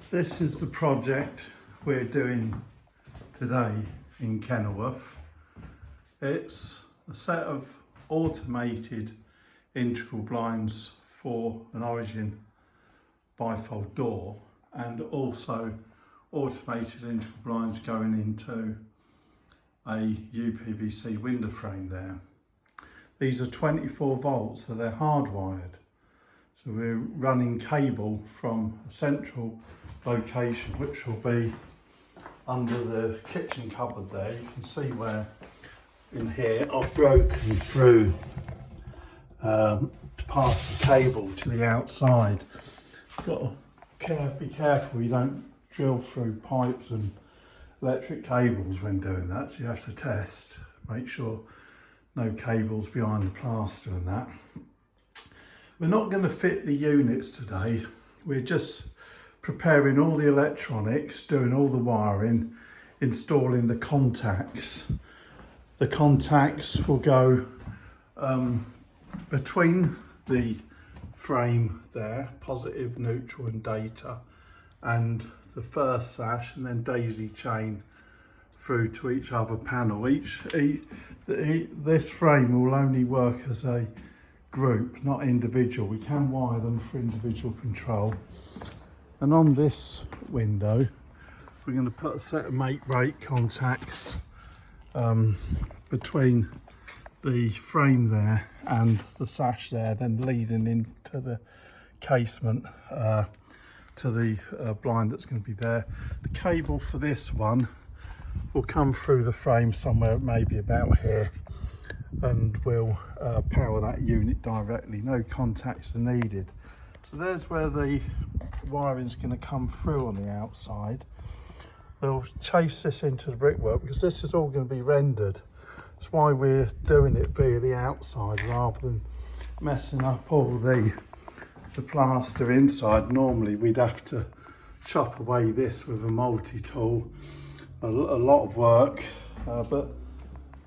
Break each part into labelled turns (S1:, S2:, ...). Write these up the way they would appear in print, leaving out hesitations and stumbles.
S1: This is the project we're doing today in Kenilworth. It's a set of automated integral blinds for an origin bifold door, and also automated integral blinds going into a UPVC window frame there. These are 24 volts, so they're hardwired. So we're running cable from a central location, which will be under the kitchen cupboard there. You can see where in here I've broken through to pass the cable to the outside. Got to be careful you don't drill through pipes and electric cables when doing that, so you have to test, make sure no cables behind the plaster and that. We're not going to fit the units today, we're just preparing all the electronics, doing all the wiring, installing the contacts. The contacts will go between the frame there, positive, neutral and data, and the first sash, and then daisy chain through to each other panel. This frame will only work as a group, not individual. We can wire them for individual control. And on this window, we're going to put a set of mate break contacts between the frame there and the sash there, then leading into the casement to the blind that's going to be there. The cable for this one will come through the frame somewhere, maybe about here, and we'll power that unit directly. No contacts are needed. So there's where the wiring's going to come through on the outside. We'll chase this into the brickwork because this is all going to be rendered. That's why we're doing it via the outside rather than messing up all the plaster inside. Normally we'd have to chop away this with a multi-tool. A lot of work,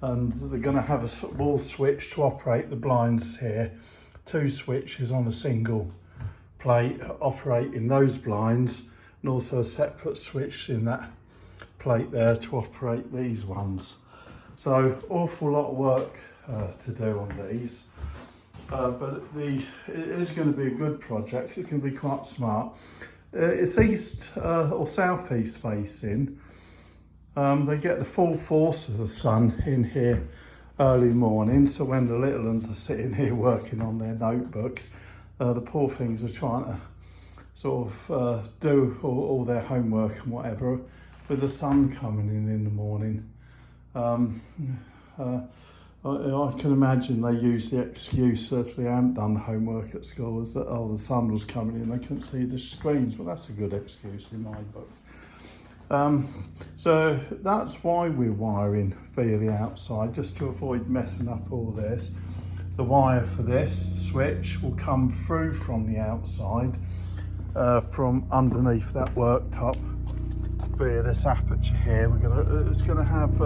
S1: and they're going to have a wall switch to operate the blinds here. 2 switches on a single plate operating those blinds, and also a separate switch in that plate there to operate these ones. So awful lot of work to do on these, but it is going to be a good project. It's going to be quite smart. It's east or southeast facing. They get the full force of the sun in here early morning, so when the little ones are sitting here working on their notebooks, the poor things are trying to sort of do all their homework and whatever with the sun coming in the morning. I can imagine they use the excuse if they haven't done homework at school is that, oh, the sun was coming in, they couldn't see the screens. Well, that's a good excuse in my book. So that's why we're wiring via the outside, just to avoid messing up all this. The wire for this switch will come through from the outside, from underneath that worktop via this aperture here. It's going to have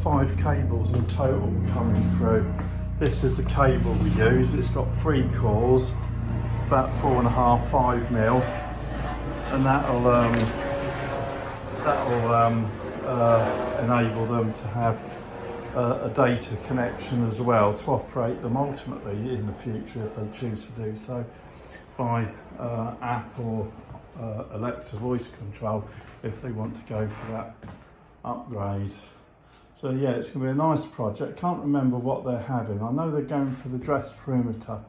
S1: 5 cables in total coming through. This is the cable we use. It's got 3 cores, about 4.5, 5 mil, and that'll enable them to have a data connection as well to operate them ultimately in the future if they choose to do so by app or Alexa voice control if they want to go for that upgrade. So yeah, it's going to be a nice project. Can't remember what they're having. I know they're going for the dress perimeter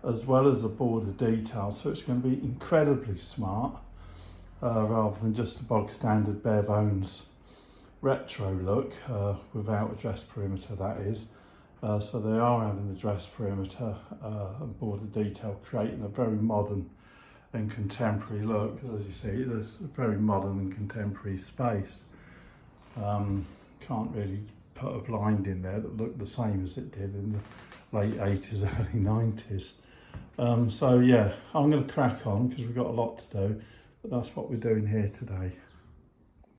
S1: as well as the border detail, so it's going to be incredibly smart rather than just a bog standard bare bones retro look without a dress perimeter, that is. So they are having the dress perimeter and border detail, creating a very modern and contemporary look. As you see, there's a very modern and contemporary space. Can't really put a blind in there that looked the same as it did in the late 80s, early 90s. So yeah, I'm going to crack on because we've got a lot to do, but that's what we're doing here today.